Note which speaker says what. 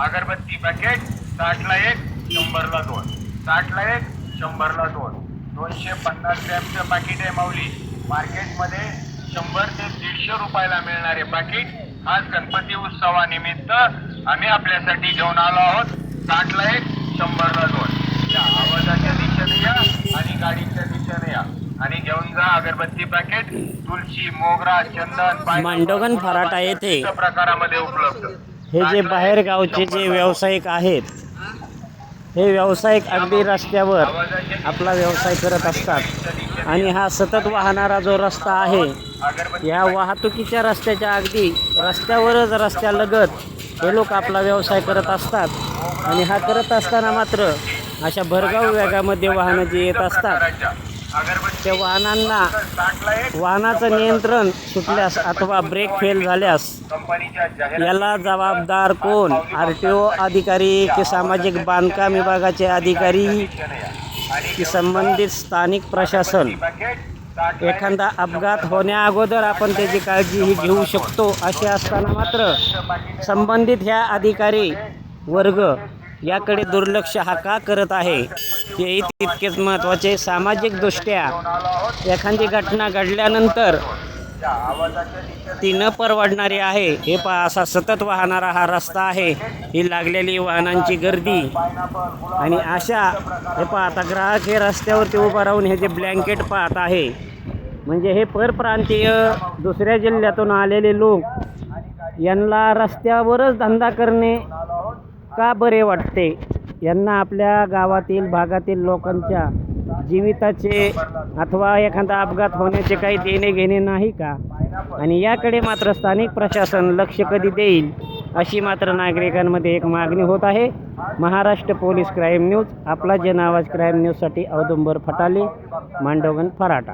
Speaker 1: अगरबत्ती पॅकेट 60ला 1 100ला 2, 60ला 1 100ला 2, 250 ग्रॅमचं पाकिट आहे माऊली. मार्केटमध्ये 100 ते 150 रुपयाला मिळणारे पाकिट आज गणपती उत्सवानिमित्त आम्ही आपल्यासाठी घेऊन आलो आहोत. 60ला 1 100ला 2. या आवाजाच्या दिशेने या आणि गाडीच्या दिशेने या आणि घेऊन जा अगरबत्ती पॅकेट. तुळशी, मोगरा, चंदन,
Speaker 2: मांडोगण फराटा येथे
Speaker 1: प्रकारामध्ये उपलब्ध.
Speaker 2: हे जे बाहेर गावचे जे व्यावसायिक आहेत, हे व्यावसायिक अगदी रस्त्यावर आपला व्यवसाय करत असतात आणि हा सतत वाहणारा जो रस्ता आहे, या वाहतुकीच्या रस्त्याच्या अगदी रस्त्यावरच रस्त्यालगत हे लोक आपला व्यवसाय करत असतात. आणि हा करत असताना मात्र अशा भरधाव वेगामध्ये वाहनं जी येत असतात, त्या वाहनांना वाहनाचं नियंत्रण सुटल्यास अथवा ब्रेक फेल झाल्यास याला जबाबदार कोण? RTO अधिकारी की सामाजिक बांधकाम विभागाचे अधिकारी की संबंधित स्थानिक प्रशासन? एखादा अपघात होण्या अगोदर आपण त्याची काळजी ही घेऊ शकतो. असे असताना मात्र संबंधित ह्या अधिकारी वर्ग याकडे दुर्लक्ष हा का करत आहे, हेही तितकेच महत्त्वाचे. सामाजिकदृष्ट्या एखादी घटना घडल्यानंतर ती न परवडणारी आहे. हे पहा, असा सतत वाहणारा हा रस्ता आहे, ही लागलेली वाहनांची गर्दी आणि अशा हे पहा, आता ग्राहक हे रस्त्यावरती उभं राहून हे जे ब्लँकेट पाहत आहे, म्हणजे हे परप्रांतीय दुसऱ्या जिल्ह्यातून आलेले लोक, यांना रस्त्यावरच धंदा करणे का बरे वाटते? यांना आपल्या गावातील भागातील लोकांच्या जीविताचे अथवा एखादा अपघात होण्याचे काही देणे घेणे नाही का? आणि याकडे मात्र स्थानिक प्रशासन लक्ष कधी देईल, अशी मात्र नागरिकांमध्ये एक मागणी होत आहे. महाराष्ट्र पोलीस क्राईम न्यूज, आपला जन आवाज क्राईम न्यूजसाठी औदुंबर फटाले, मांडोगण फराटा.